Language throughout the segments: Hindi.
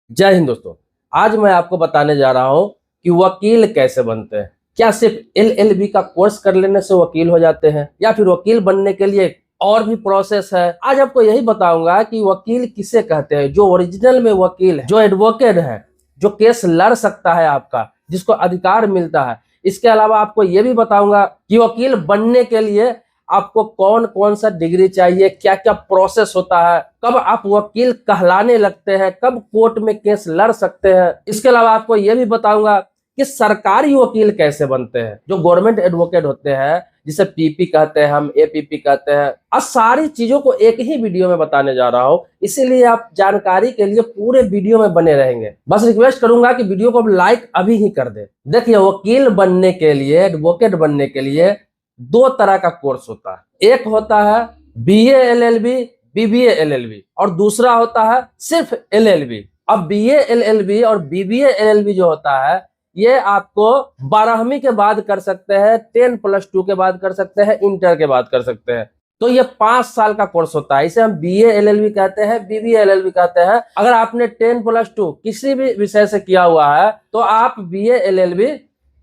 जय हिंद दोस्तों। आज मैं आपको बताने जा रहा हूं कि वकील कैसे बनते हैं। क्या सिर्फ एलएलबी का कोर्स कर लेने से वकील हो जाते हैं या फिर वकील बनने के लिए और भी प्रोसेस है। आज आपको यही बताऊंगा कि वकील किसे कहते हैं। जो ओरिजिनल में वकील है, जो एडवोकेट है, जो केस लड़ सकता है आपका, जिसको अधिकार मिलता है। इसके अलावा आपको यह भी बताऊंगा कि वकील बनने के लिए आपको कौन कौन सा डिग्री चाहिए, क्या क्या प्रोसेस होता है, कब आप वकील कहलाने लगते हैं, कब कोर्ट में केस लड़ सकते हैं। इसके अलावा आपको यह भी बताऊंगा कि सरकारी वकील कैसे बनते हैं, जो गवर्नमेंट एडवोकेट होते हैं, जिसे पीपी कहते हैं, हम एपीपी कहते हैं। और सारी चीजों को एक ही वीडियो में बताने जा रहा हूं, इसीलिए आप जानकारी के लिए पूरे वीडियो में बने रहेंगे। बस रिक्वेस्ट करूंगा कि वीडियो को लाइक अभी ही कर दे। देखिए, वकील बनने के लिए, एडवोकेट बनने के लिए दो तरह का कोर्स होता है। एक होता है बीए एलएलबी, बीबीए एलएलबी, और दूसरा होता है सिर्फ एलएलबी। अब बीए एलएलबी और बीबीए एलएलबी जो होता है, ये आपको 12वीं के बाद कर सकते हैं, 10+2 के बाद कर सकते हैं, इंटर के बाद कर सकते हैं। तो ये 5 साल का कोर्स होता है। इसे हम बीए एलएलबी कहते हैं, बीबीए एलएलबी कहते हैं। अगर आपने 10+2 किसी भी विषय से किया हुआ है तो आप बीए एलएलबी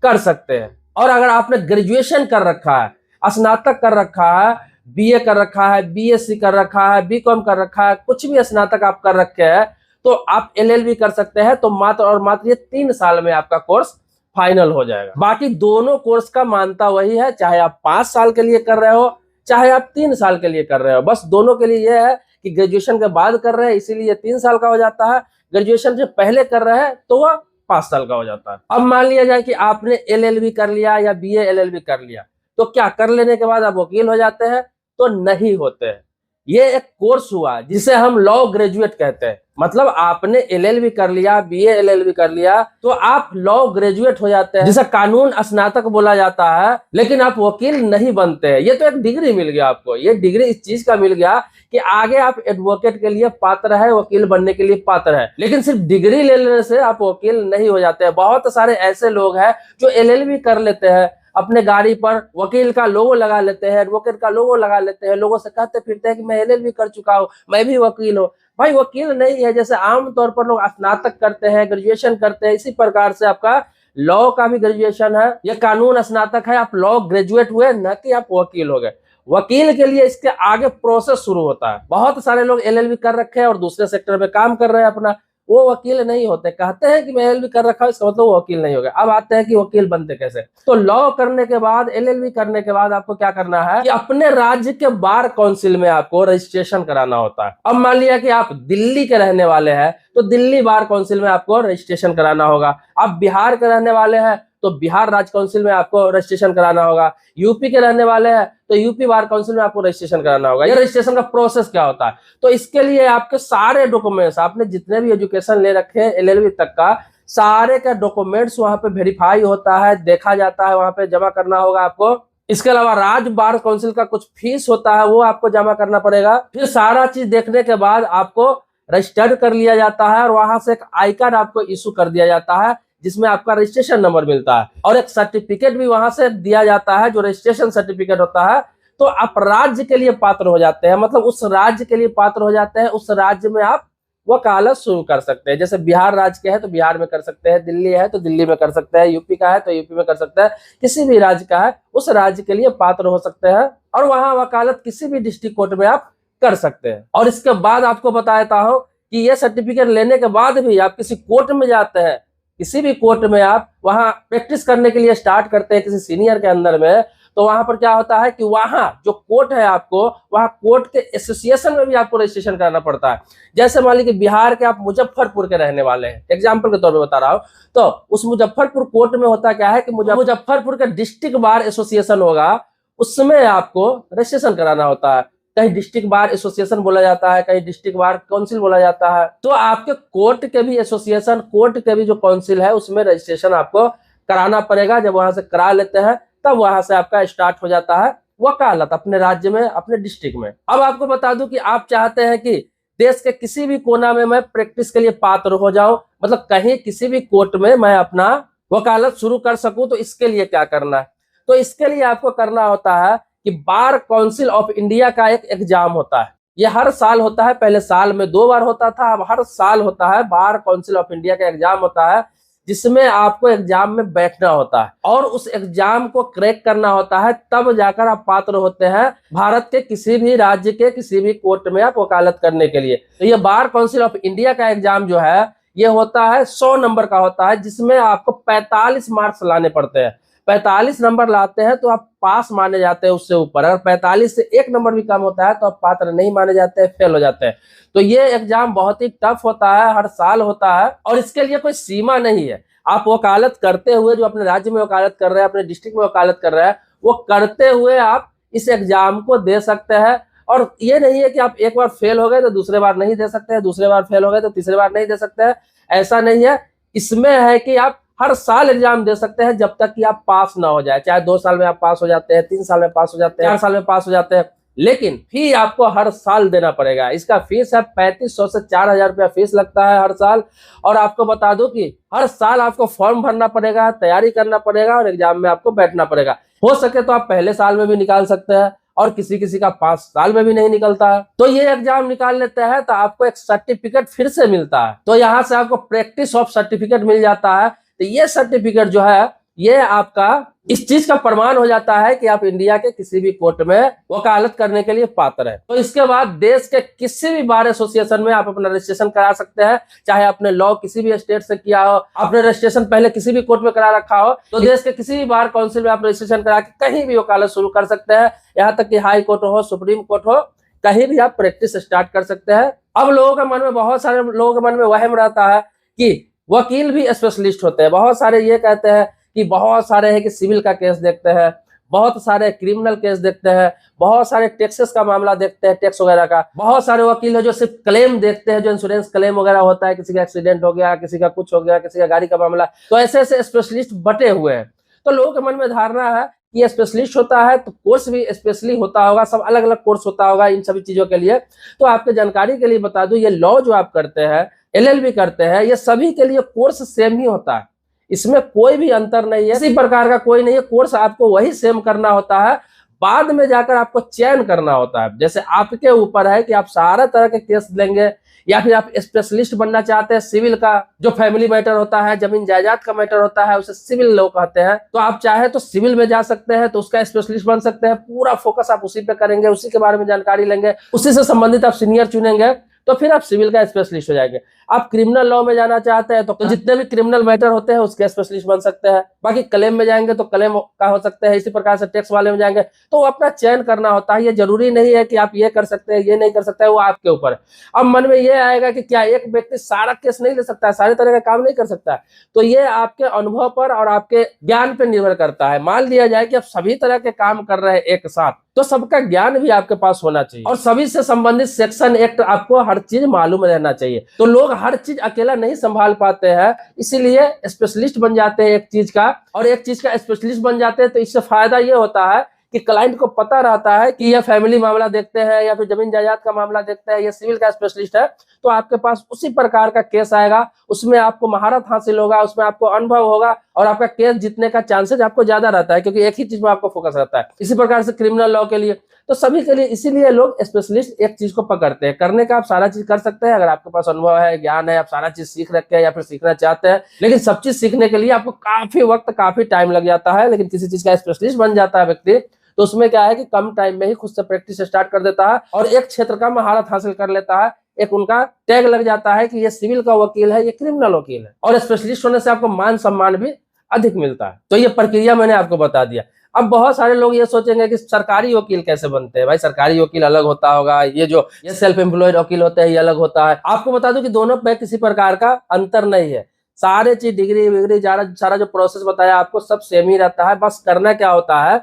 कर सकते हैं। और अगर आपने ग्रेजुएशन कर रखा है, स्नातक कर रखा है, बीए कर रखा है, बीएससी कर रखा है, बीकॉम कर रखा है, कुछ भी स्नातक आप कर रखे हैं, तो आप एलएलबी कर सकते हैं। तो मात्र और मात्र ये 3 साल में आपका कोर्स फाइनल हो जाएगा। बाकी दोनों कोर्स का मानता वही है, चाहे आप 5 साल के लिए कर रहे हो, चाहे आप 3 साल के लिए कर रहे हो। बस दोनों के लिए यह है कि ग्रेजुएशन के बाद कर रहे हैं इसीलिए 3 साल का हो जाता है, ग्रेजुएशन से पहले कर रहे हैं तो वह 5 साल का हो जाता है। अब मान लिया जाए कि आपने एलएलबी कर लिया या बीए एलएलबी कर लिया, तो क्या कर लेने के बाद आप वकील हो जाते हैं? तो नहीं होते हैं। ये एक कोर्स हुआ जिसे हम लॉ ग्रेजुएट कहते हैं। मतलब आपने एलएलबी कर लिया, बीए एलएलबी कर लिया, तो आप लॉ ग्रेजुएट हो जाते हैं, जिसे कानून स्नातक बोला जाता है। लेकिन आप वकील नहीं बनते हैं। ये तो एक डिग्री मिल गया आपको। ये डिग्री इस चीज का मिल गया कि आगे आप एडवोकेट के लिए पात्र है, वकील बनने के लिए पात्र है। लेकिन सिर्फ डिग्री ले लेने से आप वकील नहीं हो जाते हैं। बहुत सारे ऐसे लोग हैं जो एलएलबी कर लेते हैं, अपने गाड़ी पर वकील का लोगो लगा लेते हैं, एडवोकेट का लोगो लगा लेते हैं, लोगों से कहते फिरते हैं कि मैं एलएलबी कर चुका हूं, मैं भी वकील हूं। भाई, वकील नहीं है। जैसे आमतौर पर लोग स्नातक करते हैं, ग्रेजुएशन करते हैं, इसी प्रकार से आपका लॉ का भी ग्रेजुएशन है, यह कानून स्नातक है। आप लॉ ग्रेजुएट हुए, न कि आप वकील हो गए। वकील के लिए इसके आगे प्रोसेस शुरू होता है। बहुत सारे लोग एलएलबी कर रखे हैं और दूसरे सेक्टर में काम कर रहे हैं अपना, वो वकील नहीं होते। कहते हैं कि मैं एलएलबी कर रखा है, इसका मतलब वो वकील नहीं हो गया। अब आते हैं कि वकील बनते कैसे। तो लॉ करने के बाद, एलएलबी करने के बाद आपको क्या करना है कि अपने राज्य के बार काउंसिल में आपको रजिस्ट्रेशन कराना होता है। अब मान लिया कि आप दिल्ली के रहने वाले हैं, तो दिल्ली बार काउंसिल में आपको रजिस्ट्रेशन कराना होगा। आप बिहार के रहने वाले हैं तो बिहार राज्य काउंसिल में आपको रजिस्ट्रेशन कराना होगा। यूपी के रहने वाले हैं तो यूपी बार काउंसिल में आपको रजिस्ट्रेशन कराना होगा। ये रजिस्ट्रेशन का प्रोसेस क्या होता है? तो इसके लिए आपके सारे डॉक्यूमेंट्स, आपने जितने भी एजुकेशन ले रखे हैं एलएलबी तक का, सारे का डॉक्यूमेंट्स वहां पे वेरीफाई होता है, देखा जाता है, वहां पे जमा करना होगा आपको। इसके अलावा राज्य बार काउंसिल का कुछ फीस होता है, वो आपको जमा करना पड़ेगा। फिर सारा चीज देखने के बाद आपको रजिस्टर्ड कर लिया जाता है और वहां से एक आई कार्ड आपको इशू कर दिया जाता है, जिसमें आपका रजिस्ट्रेशन नंबर मिलता है और एक सर्टिफिकेट भी वहां से दिया जाता है, जो रजिस्ट्रेशन सर्टिफिकेट होता है। तो आप राज्य के लिए पात्र हो जाते हैं। मतलब उस राज्य के लिए पात्र हो जाते हैं, उस राज्य में आप वकालत शुरू कर सकते हैं। जैसे बिहार राज्य के है तो बिहार में कर सकते हैं, दिल्ली है तो दिल्ली में कर सकते हैं, यूपी का है तो यूपी में कर सकते हैं। किसी भी राज्य का है उस राज्य के लिए पात्र हो सकते हैं और वहां वकालत किसी भी डिस्ट्रिक्ट कोर्ट में आप कर सकते हैं। और इसके बाद आपको बता देता हूं कि यह सर्टिफिकेट लेने के बाद भी आप किसी कोर्ट में जाते हैं, किसी भी कोर्ट में आप वहां प्रैक्टिस करने के लिए स्टार्ट करते हैं किसी सीनियर के अंदर में, तो वहां पर क्या होता है कि वहां जो कोर्ट है आपको, वहां कोर्ट के एसोसिएशन में भी आपको रजिस्ट्रेशन कराना पड़ता है। जैसे मान लीजिए बिहार के आप मुजफ्फरपुर के रहने वाले हैं, एग्जाम्पल के तौर पे बता रहा हूं, तो उस मुजफ्फरपुर कोर्ट में होता क्या है कि मुजफ्फरपुर का डिस्ट्रिक्ट बार एसोसिएशन होगा, उसमें आपको रजिस्ट्रेशन कराना होता है। कहीं डिस्ट्रिक्ट बार एसोसिएशन बोला जाता है, कहीं डिस्ट्रिक्ट बार काउंसिल बोला जाता है। तो आपके कोर्ट के भी एसोसिएशन, कोर्ट के भी जो काउंसिल है, उसमें रजिस्ट्रेशन आपको कराना पड़ेगा। जब वहां से करा लेते हैं तब वहां से आपका स्टार्ट हो जाता है वकालत अपने राज्य में, अपने डिस्ट्रिक्ट में। अब आपको बता दूं कि आप चाहते हैं कि देश के किसी भी कोना में मैं प्रैक्टिस के लिए पात्र हो जाऊं, मतलब कहीं किसी भी कोर्ट में मैं अपना वकालत शुरू कर सकूं, तो इसके लिए क्या करना है? तो इसके लिए आपको करना होता है कि बार काउंसिल ऑफ इंडिया का एक एग्जाम होता है। ये हर साल होता है, पहले साल में 2 बार होता था, अब हर साल होता है। बार काउंसिल ऑफ इंडिया का एग्जाम होता है जिसमें आपको एग्जाम में बैठना होता है और उस एग्जाम को क्रैक करना होता है, तब जाकर आप पात्र होते हैं भारत के किसी भी राज्य के किसी भी कोर्ट में आप वकालत करने के लिए। तो ये बार काउंसिल ऑफ इंडिया का एग्जाम जो है ये होता है 100 नंबर का होता है, जिसमें आपको 45 मार्क्स लाने पड़ते हैं। 45 नंबर लाते हैं तो आप पास माने जाते हैं, उससे ऊपर अगर 45 से 1 नंबर भी कम होता है तो आप पात्र नहीं माने जाते हैं, फेल हो जाते हैं। तो ये एग्जाम बहुत ही टफ होता है, हर साल होता है और इसके लिए कोई सीमा नहीं है। आप वकालत करते हुए, जो अपने राज्य में वकालत कर रहे हैं, अपने डिस्ट्रिक्ट में वकालत कर रहे हैं, वो करते हुए आप इस एग्जाम को दे सकते हैं। और ये नहीं है कि आप एक बार फेल हो गए तो दूसरे बार नहीं दे सकते हैं, दूसरे बार फेल हो गए तो तीसरे बार नहीं दे सकते हैं, ऐसा नहीं है। इसमें है कि आप हर साल एग्जाम दे सकते हैं जब तक कि आप पास ना हो जाए। चाहे 2 साल में आप पास हो जाते हैं, 3 साल में पास हो जाते हैं, 4 साल में पास हो जाते हैं, लेकिन फी आपको हर साल देना पड़ेगा। इसका फीस है 3500 से 4000 रुपया फीस लगता है हर साल। और आपको बता दूं कि हर साल आपको फॉर्म भरना पड़ेगा, तैयारी करना पड़ेगा और एग्जाम में आपको बैठना पड़ेगा। हो सके तो आप पहले साल में भी निकाल सकते हैं और किसी किसी का 5 साल में भी नहीं निकलता है। तो ये एग्जाम निकाल लेते हैं तो आपको एक सर्टिफिकेट फिर से मिलता है, तो यहाँ से आपको प्रैक्टिस ऑफ सर्टिफिकेट मिल जाता है। तो ये सर्टिफिकेट जो है ये आपका इस चीज का प्रमाण हो जाता है कि आप इंडिया के किसी भी कोर्ट में वकालत करने के लिए पात्र है। तो इसके बाद देश के किसी भी बार एसोसिएशन में आप अपना रजिस्ट्रेशन करा सकते हैं, चाहे आपने लॉ किसी भी स्टेट से किया हो, आपने रजिस्ट्रेशन पहले किसी भी कोर्ट में करा रखा हो, तो देश के किसी भी बार काउंसिल में आप रजिस्ट्रेशन करा के कहीं भी वकालत शुरू कर सकते हैं। यहाँ तक कि हाई कोर्ट हो, सुप्रीम कोर्ट हो, कहीं भी आप प्रैक्टिस स्टार्ट कर सकते हैं। अब लोगों के मन में, बहुत सारे लोगों के मन में वहम रहता है कि वकील भी स्पेशलिस्ट होते हैं। बहुत सारे ये कहते हैं कि बहुत सारे हैं कि सिविल का केस देखते हैं, बहुत सारे क्रिमिनल केस देखते हैं, बहुत सारे टैक्सेस का मामला देखते हैं, टैक्स वगैरह का। बहुत सारे वकील है जो सिर्फ क्लेम देखते हैं, जो इंश्योरेंस क्लेम वगैरह होता है, किसी का एक्सीडेंट हो गया, किसी का कुछ हो गया, किसी का गाड़ी का मामला। तो ऐसे ऐसे स्पेशलिस्ट बटे हुए हैं। तो लोगों के मन में धारणा है कि स्पेशलिस्ट होता है तो कोर्स भी स्पेशली होता होगा, सब अलग अलग कोर्स होता होगा इन सभी चीजों के लिए। तो आपके जानकारी के लिए बता दूं, ये लॉ जो आप करते हैं, LLB करते हैं, ये सभी के लिए कोर्स सेम ही होता है, इसमें कोई भी अंतर नहीं है, किसी प्रकार का कोई नहीं है। कोर्स आपको वही सेम करना होता है, बाद में जाकर आपको चयन करना होता है। जैसे आपके ऊपर है कि आप सारा तरह के केस लेंगे या फिर आप स्पेशलिस्ट बनना चाहते हैं सिविल का, जो फैमिली मैटर होता है, जमीन जायदाद का मैटर होता है, उसे सिविल लॉ कहते हैं। तो आप चाहे तो सिविल में जा सकते हैं, तो उसका स्पेशलिस्ट बन सकते हैं। पूरा फोकस आप उसी पे करेंगे, उसी के बारे में जानकारी लेंगे, उसी से संबंधित आप सीनियर चुनेंगे, तो फिर आप सिविल का स्पेशलिस्ट हो जाएंगे। आप क्रिमिनल लॉ में जाना चाहते हैं तो जितने भी क्रिमिनल मैटर होते हैं उसके स्पेशलिस्ट बन सकते हैं। बाकी क्लेम में जाएंगे तो क्लेम का हो सकते हैं। इसी प्रकार से टैक्स वाले में जाएंगे तो अपना चयन करना होता है। ये जरूरी नहीं है कि आप ये कर सकते हैं, ये नहीं कर सकते हैं, वो आपके ऊपर है। अब मन में ये आएगा कि क्या एक व्यक्ति सारा केस नहीं ले सकता है, सारे तरह का काम नहीं कर सकता है? तो ये आपके अनुभव पर और आपके ज्ञान पर निर्भर करता है। मान लिया जाए कि आप सभी तरह के काम कर रहे हैं एक साथ, तो सबका ज्ञान भी आपके पास होना चाहिए और सभी से संबंधित सेक्शन एक्ट आपको हर चीज मालूम रहना चाहिए। तो लोग हर चीज अकेला नहीं संभाल पाते हैं, इसीलिए स्पेशलिस्ट बन जाते हैं एक चीज का, और एक चीज का स्पेशलिस्ट बन जाते हैं। तो इससे फायदा ये होता है कि क्लाइंट को पता रहता है कि ये फैमिली मामला देखते हैं या फिर जमीन जायदाद का मामला देखते हैं, ये सिविल का स्पेशलिस्ट है, तो आपके पास उसी प्रकार का केस आएगा, उसमें आपको महारत हासिल होगा, उसमें आपको अनुभव होगा और आपका केस जीतने का चांसेस आपको ज्यादा रहता है, क्योंकि एक ही चीज में आपको फोकस रहता है। इसी प्रकार से क्रिमिनल लॉ के लिए, तो सभी के लिए इसीलिए लोग स्पेशलिस्ट एक चीज को पकड़ते हैं। करने का आप सारा चीज कर सकते हैं, अगर आपके पास अनुभव है, ज्ञान है, आप सारा चीज सीख रखे हैं या फिर सीखना चाहते हैं, लेकिन सब चीज सीखने के लिए आपको काफी वक्त, काफी टाइम लग जाता है। लेकिन किसी चीज का स्पेशलिस्ट बन जाता है व्यक्ति, तो उसमें क्या है कि कम टाइम में ही खुद से प्रैक्टिस स्टार्ट कर देता है और एक क्षेत्र का महारत हासिल कर लेता है। एक उनका टैग लग जाता है कि ये सिविल का वकील है, ये क्रिमिनल वकील है, और स्पेशलिस्ट होने से आपको मान सम्मान भी अधिक मिलता है। तो ये प्रक्रिया मैंने आपको बता दिया। अब बहुत सारे लोग ये सोचेंगे कि सरकारी वकील कैसे बनते हैं। भाई सरकारी वकील अलग होता होगा, ये सेल्फ एम्प्लॉयड वकील होते हैं ये अलग होता है। आपको बता दूं कि दोनों में किसी प्रकार का अंतर नहीं है। सारे चीज डिग्री विग्री सारा जो प्रोसेस बताया आपको सब सेम ही रहता है। बस करना क्या होता है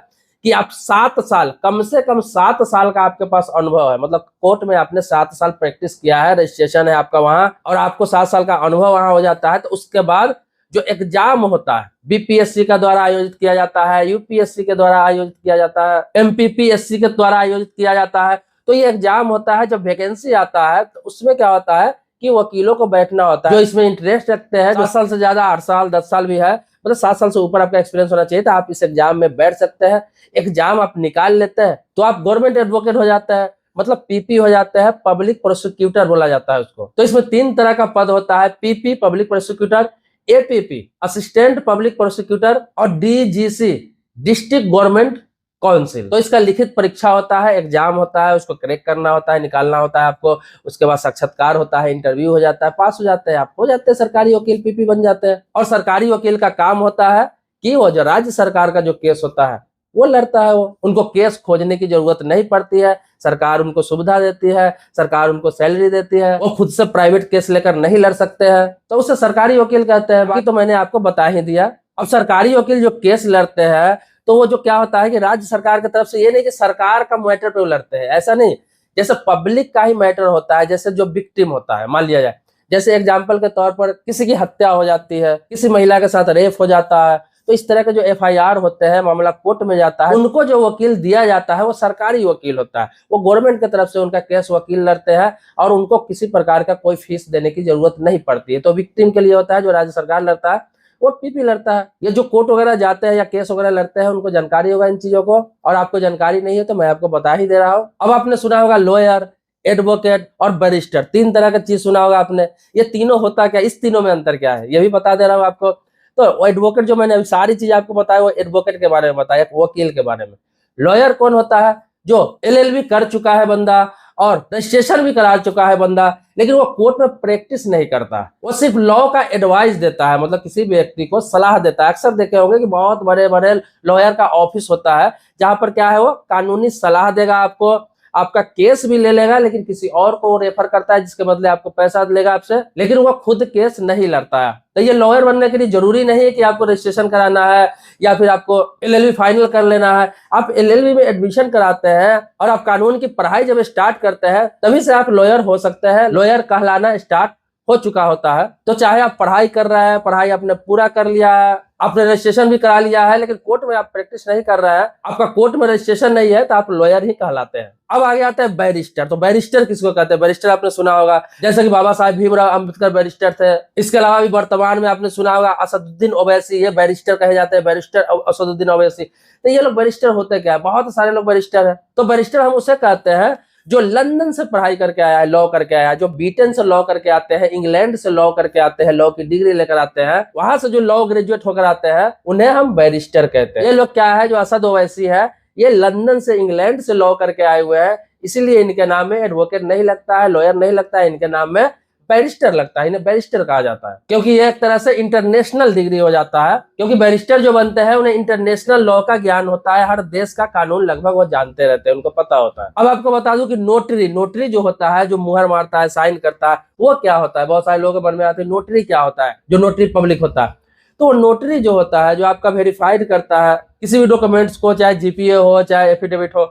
कि आप 7 साल, कम से कम 7 साल का आपके पास अनुभव है, मतलब कोर्ट में आपने 7 साल प्रैक्टिस किया है, रजिस्ट्रेशन है आपका वहां, और आपको 7 साल का अनुभव वहां हो जाता है। तो उसके बाद जो एग्जाम होता है BPSC का द्वारा आयोजित किया जाता है, UPSC के द्वारा आयोजित किया जाता है, MPPSC के द्वारा आयोजित किया जाता है। तो ये एग्जाम होता है, जब वैकेंसी आता है तो उसमें क्या होता है कि वकीलों को बैठना होता है जो इसमें इंटरेस्ट रखते हैं, 7 साल से ज्यादा, 8 साल 10 साल भी है, मतलब 7 साल से ऊपर आपका एक्सपीरियंस होना चाहिए, तो आप इस एग्जाम में बैठ सकते हैं। एग्जाम आप निकाल लेते हैं तो आप गवर्नमेंट एडवोकेट हो जाते हैं। मतलब पीपी हो जाते हैं, पब्लिक प्रोसिक्यूटर बोला जाता है उसको। तो इसमें 3 तरह का पद होता है, PP public prosecutor, APP assistant public prosecutor और डीजीसी डिस्ट्रिक्ट गवर्नमेंट काउंसिल। तो इसका लिखित परीक्षा होता है, एग्जाम होता है, उसको क्रैक करना होता है, निकालना होता है आपको। उसके बाद साक्षात्कार होता है, इंटरव्यू हो जाता है, पास हो जाते हैं, आप हो जाते हैं सरकारी वकील, पीपी बन जाते हैं। और सरकारी वकील का काम होता है कि वो जो राज्य सरकार का जो केस होता है वो लड़ता है। वो उनको केस खोजने की जरूरत नहीं पड़ती है, सरकार उनको सुविधा देती है, सरकार उनको सैलरी देती है, वो खुद से प्राइवेट केस लेकर नहीं लड़ सकते हैं, तो उसे सरकारी वकील कहते हैं। बाकी तो मैंने आपको बता ही दिया। अब सरकारी वकील जो केस लड़ते हैं तो वो जो क्या होता है कि राज्य सरकार की तरफ से, ये नहीं कि सरकार का मैटर पे वो लड़ते हैं, ऐसा नहीं। जैसे पब्लिक का ही मैटर होता है, जैसे जो विक्टिम होता है, मान लिया जाए जैसे एग्जाम्पल के तौर पर किसी की हत्या हो जाती है, किसी महिला के साथ रेप हो जाता है, तो इस तरह के जो एफआईआर होते हैं, मामला कोर्ट में जाता है, उनको जो वकील दिया जाता है वो सरकारी वकील होता है। वो गवर्नमेंट की तरफ से उनका केस वकील लड़ते हैं और उनको किसी प्रकार का कोई फीस देने की जरूरत नहीं पड़ती है। तो विक्टिम के लिए होता है जो राज्य सरकार लड़ता है, वो पीपी लड़ता है। ये जो कोर्ट वगैरह जाते हैं या केस वगैरह लड़ते हैं, उनको जानकारी होगा इन चीजों को, और आपको जानकारी नहीं है तो मैं आपको बता ही दे रहा हूँ। अब आपने सुना होगा लॉयर, एडवोकेट और बैरिस्टर, 3 तरह का चीज सुना होगा आपने। ये तीनों होता क्या, इस तीनों में अंतर क्या है, ये भी बता दे रहा हूँ आपको। तो एडवोकेट जो मैंने अभी सारी चीज आपको बताया वो एडवोकेट के बारे में बताया, वकील के बारे में। लॉयर कौन होता है, जो एलएलबी कर चुका है बंदा और रजिस्ट्रेशन भी करा चुका है बंदा, लेकिन वो कोर्ट में प्रैक्टिस नहीं करता, वो सिर्फ लॉ का एडवाइस देता है, मतलब किसी व्यक्ति को सलाह देता है। अक्सर देखे होंगे कि बहुत बड़े बड़े लॉयर का ऑफिस होता है जहां पर क्या है, वो कानूनी सलाह देगा आपको, आपका केस भी ले लेगा, लेकिन किसी और को रेफर करता है जिसके बदले आपको पैसा लेगा आपसे, लेकिन वो खुद केस नहीं लड़ता है। तो ये लॉयर बनने के लिए जरूरी नहीं है कि आपको रजिस्ट्रेशन कराना है या फिर आपको एलएलबी फाइनल कर लेना है। आप एलएलबी में एडमिशन कराते हैं और आप कानून की पढ़ाई जब स्टार्ट करते हैं तभी से आप लॉयर हो सकते हैं, लॉयर कहलाना स्टार्ट हो चुका होता है। तो चाहे आप पढ़ाई कर रहे हैं, पढ़ाई आपने पूरा कर लिया है, आपने रजिस्ट्रेशन भी करा लिया है, लेकिन कोर्ट में आप प्रैक्टिस नहीं कर रहे हैं, आपका कोर्ट में रजिस्ट्रेशन नहीं है, तो आप लॉयर ही कहलाते हैं। अब आगे आता है बैरिस्टर। तो बैरिस्टर किसको कहते हैं, बैरिस्टर आपने सुना होगा, जैसे कि बाबा साहब भीमराव अम्बेडकर बैरिस्टर थे। इसके अलावा भी वर्तमान में आपने सुना होगा असदुद्दीन ओवैसी, ये बैरिस्टर कहे जाते हैं, बैरिस्टर असदुद्दीन ओवैसी। तो ये लोग बैरिस्टर होते क्या है, बहुत सारे लोग बैरिस्टर है। तो बैरिस्टर हम उसे कहते हैं जो लंदन से पढ़ाई करके आया है, लॉ करके आया है, जो ब्रिटेन से लॉ करके आते हैं, इंग्लैंड से लॉ करके आते हैं, लॉ की डिग्री लेकर आते हैं, वहां से जो लॉ ग्रेजुएट होकर आते हैं उन्हें हम बैरिस्टर कहते हैं। ये लोग क्या है, जो असद ओवैसी है, ये लंदन से, इंग्लैंड से लॉ करके आए हुए हैं, इसीलिए इनके नाम में एडवोकेट नहीं लगता है, लॉयर नहीं लगता है, इनके नाम में बैरिस्टर लगता है। इन्हें बैरिस्टर कहा जाता है क्योंकि ये एक तरह से इंटरनेशनल डिग्री हो जाता है, क्योंकि बैरिस्टर जो बनते हैं उन्हें इंटरनेशनल लॉ का ज्ञान होता है, हर देश का कानून लगभग वो जानते रहते हैं, उनको पता होता है। अब आपको बता दूं कि नोटरी, नोटरी जो होता है, जो मुहर मारता है, साइन करता है, वो क्या होता है। बहुत सारे लोगों के मन में आते हैं नोटरी क्या होता है, जो नोटरी पब्लिक होता है। तो नोटरी जो होता है, जो आपका वेरीफाइड करता है किसी भी डॉक्यूमेंट्स को, चाहे जीपीए हो चाहे एफिडेविट हो,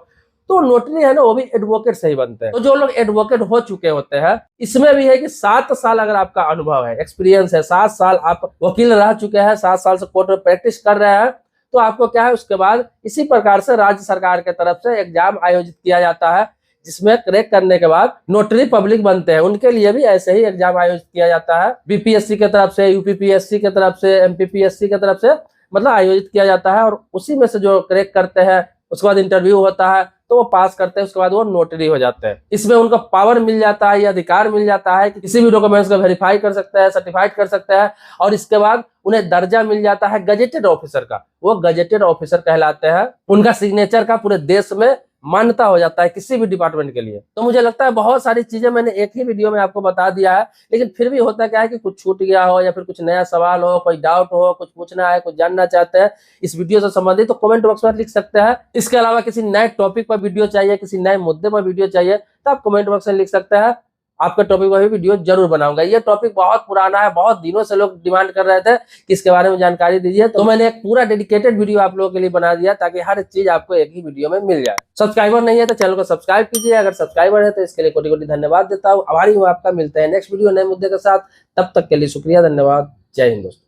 तो नोटरी है ना, वो भी एडवोकेट से ही बनते हैं। तो जो लोग एडवोकेट हो चुके होते हैं, इसमें भी है कि 7 साल अगर आपका अनुभव है, एक्सपीरियंस है, 7 साल आप वकील रह चुके हैं, 7 साल से कोर्ट में प्रैक्टिस कर रहे हैं, तो आपको क्या है, उसके बाद इसी प्रकार से राज्य सरकार की तरफ से एग्जाम आयोजित किया जाता है, जिसमें क्रैक करने के बाद नोटरी पब्लिक बनते हैं। उनके लिए भी ऐसे ही एग्जाम आयोजित किया जाता है, बीपीएससी की तरफ से, यूपीपीएससी की तरफ से, एमपीपीएससी की तरफ से, मतलब आयोजित किया जाता है। और उसी में से जो क्रैक करते हैं, उसके बाद इंटरव्यू होता है, तो वो पास करते हैं, उसके बाद वो नोटरी हो जाते हैं। इसमें उनको पावर मिल जाता है, या अधिकार मिल जाता है कि किसी भी डॉक्यूमेंट्स को वेरीफाई कर सकते हैं, सर्टिफाइड कर सकते हैं, और इसके बाद उन्हें दर्जा मिल जाता है गजेटेड ऑफिसर का। वो गजेटेड ऑफिसर कहलाते हैं, उनका सिग्नेचर का पूरे देश में मान्यता हो जाता है किसी भी डिपार्टमेंट के लिए। तो मुझे लगता है बहुत सारी चीजें मैंने एक ही वीडियो में आपको बता दिया है, लेकिन फिर भी होता क्या है कि कुछ छूट गया हो, या फिर कुछ नया सवाल हो, कोई डाउट हो, कुछ पूछना है, कुछ जानना चाहते हैं इस वीडियो से संबंधित, तो कमेंट बॉक्स में लिख सकते हैं। इसके अलावा किसी नए टॉपिक पर वीडियो चाहिए, किसी नए मुद्दे पर वीडियो चाहिए, तो आप कमेंट बॉक्स में लिख सकते हैं, आपके टॉपिक पर भी वीडियो जरूर बनाऊंगा। ये टॉपिक बहुत पुराना है, बहुत दिनों से लोग डिमांड कर रहे थे कि इसके बारे में जानकारी दीजिए, तो मैंने एक पूरा डेडिकेटेड वीडियो आप लोगों के लिए बना दिया, ताकि हर चीज आपको एक ही वीडियो में मिल जाए। सब्सक्राइबर नहीं है तो चैनल को सब्सक्राइब कीजिए, अगर सब्सक्राइबर है तो इसके लिए कोटि कोटि धन्यवाद देता हूँ, आभारी हूँ आपका। मिलते हैं नेक्स्ट वीडियो नए मुद्दे के साथ, तब तक के लिए शुक्रिया, धन्यवाद, जय हिंद दोस्तों।